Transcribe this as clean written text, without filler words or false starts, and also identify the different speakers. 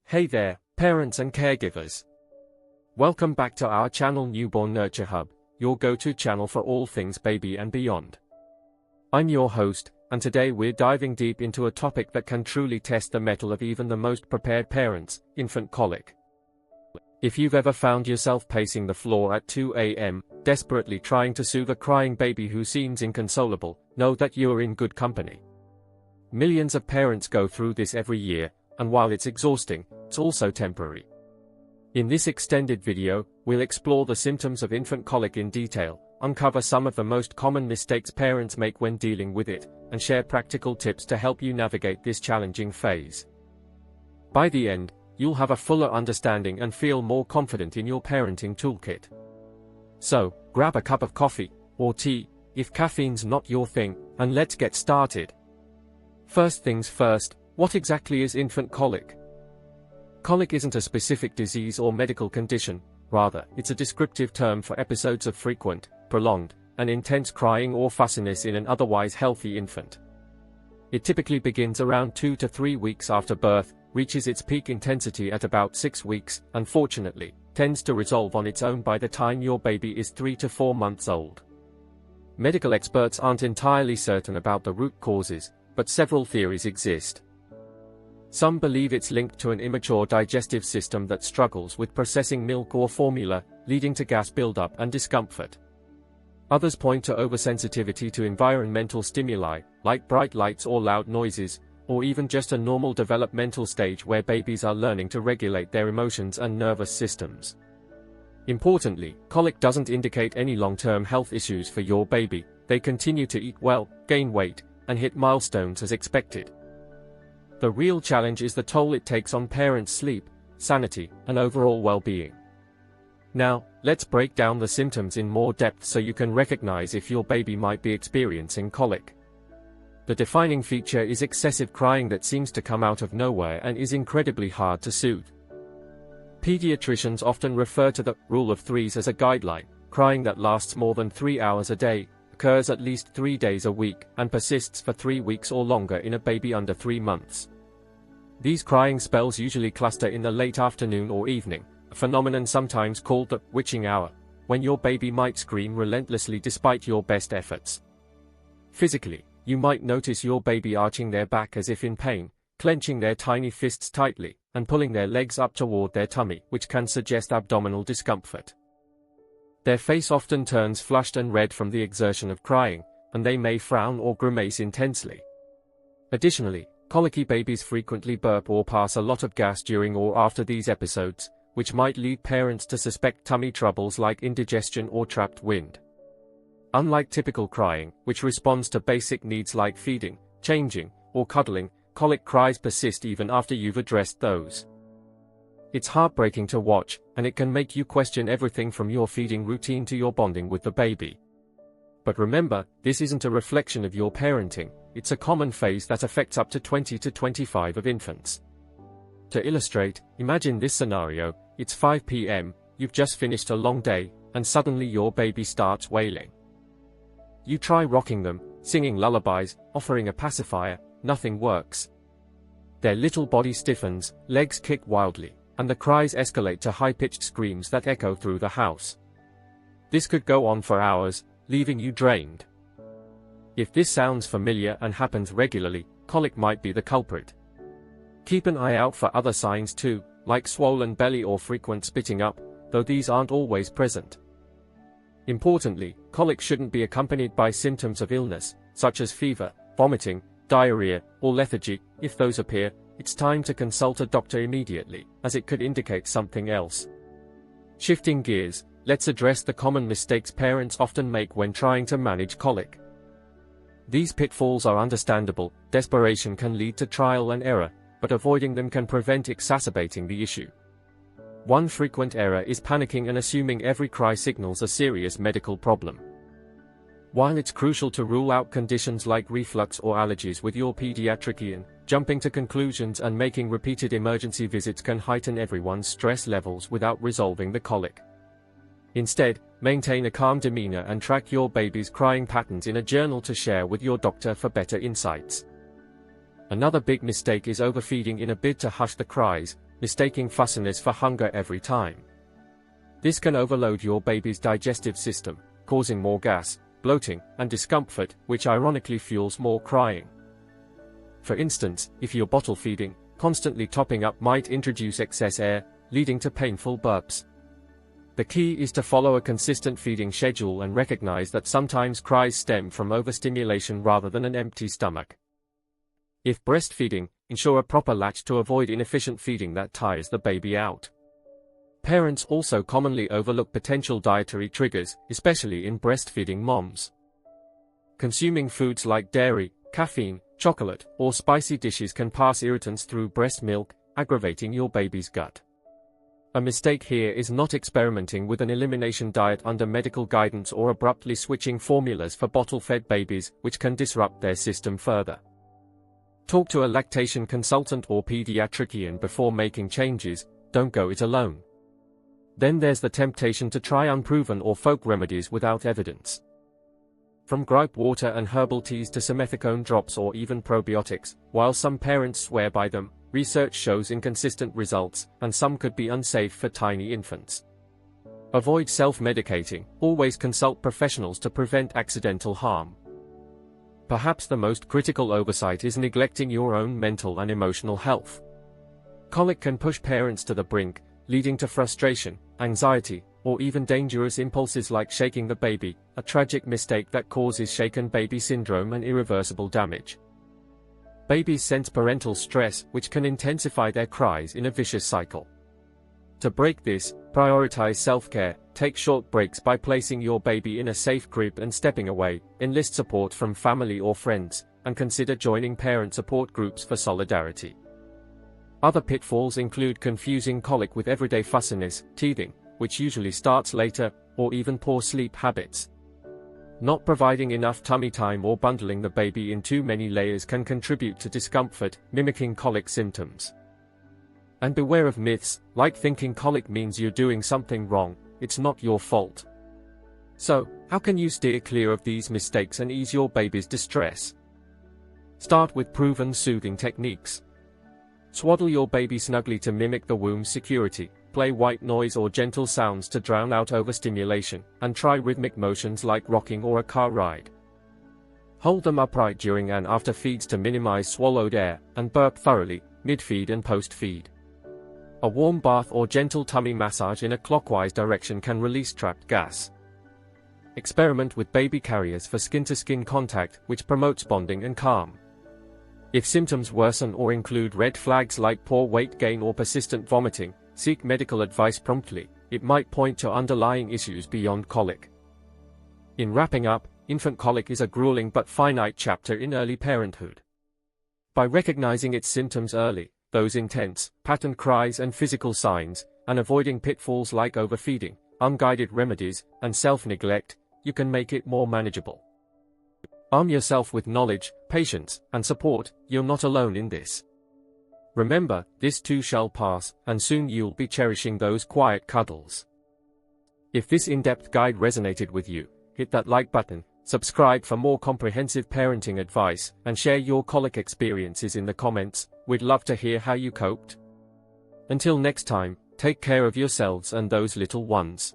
Speaker 1: Hey there, parents and caregivers. Welcome back to our channel Newborn Nurture Hub, your go-to channel for all things baby and beyond. I'm your host, and today we're diving deep into a topic that can truly test the mettle of even the most prepared parents, infant colic. If you've ever found yourself pacing the floor at 2 a.m., desperately trying to soothe a crying baby who seems inconsolable, know that you're in good company. Millions of parents go through this every year, and while it's exhausting, it's also temporary. In this extended video, we'll explore the symptoms of infant colic in detail, uncover some of the most common mistakes parents make when dealing with it, and share practical tips to help you navigate this challenging phase. By the end, you'll have a fuller understanding and feel more confident in your parenting toolkit. So, grab a cup of coffee, or tea, if caffeine's not your thing, and let's get started. First things first, what exactly is infant colic? Colic isn't a specific disease or medical condition, rather, it's a descriptive term for episodes of frequent, prolonged, and intense crying or fussiness in an otherwise healthy infant. It typically begins around 2 to 3 weeks after birth, reaches its peak intensity at about 6 weeks, and fortunately, tends to resolve on its own by the time your baby is 3 to 4 months old. Medical experts aren't entirely certain about the root causes, but several theories exist. Some believe it's linked to an immature digestive system that struggles with processing milk or formula, leading to gas buildup and discomfort. Others point to oversensitivity to environmental stimuli, like bright lights or loud noises, or even just a normal developmental stage where babies are learning to regulate their emotions and nervous systems. Importantly, colic doesn't indicate any long-term health issues for your baby. They continue to eat well, gain weight, and hit milestones as expected. The real challenge is the toll it takes on parents' sleep, sanity, and overall well-being. Now, let's break down the symptoms in more depth so you can recognize if your baby might be experiencing colic. The defining feature is excessive crying that seems to come out of nowhere and is incredibly hard to soothe. Pediatricians often refer to the rule of threes as a guideline. Crying that lasts more than 3 hours a day, occurs at least 3 days a week, and persists for 3 weeks or longer in a baby under 3 months. These crying spells usually cluster in the late afternoon or evening, a phenomenon sometimes called the witching hour, when your baby might scream relentlessly despite your best efforts. Physically, you might notice your baby arching their back as if in pain, clenching their tiny fists tightly, and pulling their legs up toward their tummy, which can suggest abdominal discomfort. Their face often turns flushed and red from the exertion of crying, and they may frown or grimace intensely. Additionally, colicky babies frequently burp or pass a lot of gas during or after these episodes, which might lead parents to suspect tummy troubles like indigestion or trapped wind. Unlike typical crying, which responds to basic needs like feeding, changing, or cuddling, colic cries persist even after you've addressed those. It's heartbreaking to watch, and it can make you question everything from your feeding routine to your bonding with the baby. But remember, this isn't a reflection of your parenting, it's a common phase that affects up to 20 to 25 of infants. To illustrate, imagine this scenario: it's 5 p.m., you've just finished a long day, and suddenly your baby starts wailing. You try rocking them, singing lullabies, offering a pacifier, nothing works. Their little body stiffens, legs kick wildly, and the cries escalate to high-pitched screams that echo through the house. This could go on for hours, leaving you drained. If this sounds familiar and happens regularly, colic might be the culprit. Keep an eye out for other signs too, like swollen belly or frequent spitting up, though these aren't always present. Importantly, colic shouldn't be accompanied by symptoms of illness, such as fever, vomiting, diarrhea, or lethargy. If those appear, it's time to consult a doctor immediately, as it could indicate something else. Shifting gears, let's address the common mistakes parents often make when trying to manage colic. These pitfalls are understandable. Desperation can lead to trial and error, but avoiding them can prevent exacerbating the issue. One frequent error is panicking and assuming every cry signals a serious medical problem. While it's crucial to rule out conditions like reflux or allergies with your pediatrician, jumping to conclusions and making repeated emergency visits can heighten everyone's stress levels without resolving the colic. Instead, maintain a calm demeanor and track your baby's crying patterns in a journal to share with your doctor for better insights. Another big mistake is overfeeding in a bid to hush the cries, mistaking fussiness for hunger every time. This can overload your baby's digestive system, causing more gas, bloating, and discomfort, which ironically fuels more crying. For instance, if you're bottle feeding, constantly topping up might introduce excess air, leading to painful burps. The key is to follow a consistent feeding schedule and recognize that sometimes cries stem from overstimulation rather than an empty stomach. If breastfeeding, ensure a proper latch to avoid inefficient feeding that tires the baby out. Parents also commonly overlook potential dietary triggers, especially in breastfeeding moms. Consuming foods like dairy, caffeine, chocolate, or spicy dishes can pass irritants through breast milk, aggravating your baby's gut. A mistake here is not experimenting with an elimination diet under medical guidance or abruptly switching formulas for bottle-fed babies, which can disrupt their system further. Talk to a lactation consultant or pediatrician before making changes. Don't go it alone. Then there's the temptation to try unproven or folk remedies without evidence. From gripe water and herbal teas to simethicone drops or even probiotics, while some parents swear by them, research shows inconsistent results, and some could be unsafe for tiny infants. Avoid self-medicating. Always consult professionals to prevent accidental harm. Perhaps the most critical oversight is neglecting your own mental and emotional health. Colic can push parents to the brink, leading to frustration, anxiety, or even dangerous impulses like shaking the baby, a tragic mistake that causes shaken baby syndrome and irreversible damage. Babies sense parental stress, which can intensify their cries in a vicious cycle. To break this, prioritize self-care, take short breaks by placing your baby in a safe crib and stepping away, enlist support from family or friends, and consider joining parent support groups for solidarity. Other pitfalls include confusing colic with everyday fussiness, teething, which usually starts later, or even poor sleep habits. Not providing enough tummy time or bundling the baby in too many layers can contribute to discomfort, mimicking colic symptoms. And beware of myths, like thinking colic means you're doing something wrong. It's not your fault. So, how can you steer clear of these mistakes and ease your baby's distress? Start with proven soothing techniques. Swaddle your baby snugly to mimic the womb's security, play white noise or gentle sounds to drown out overstimulation, and try rhythmic motions like rocking or a car ride. Hold them upright during and after feeds to minimize swallowed air, and burp thoroughly, mid-feed and post-feed. A warm bath or gentle tummy massage in a clockwise direction can release trapped gas. Experiment with baby carriers for skin-to-skin contact, which promotes bonding and calm. If symptoms worsen or include red flags like poor weight gain or persistent vomiting, seek medical advice promptly. It might point to underlying issues beyond colic. In wrapping up, infant colic is a grueling but finite chapter in early parenthood. By recognizing its symptoms early, those intense, patterned cries and physical signs, and avoiding pitfalls like overfeeding, unguided remedies, and self-neglect, you can make it more manageable. Arm yourself with knowledge, patience, and support. You're not alone in this. Remember, this too shall pass, and soon you'll be cherishing those quiet cuddles. If this in-depth guide resonated with you, hit that like button, subscribe for more comprehensive parenting advice, and share your colic experiences in the comments. We'd love to hear how you coped. Until next time, take care of yourselves and those little ones.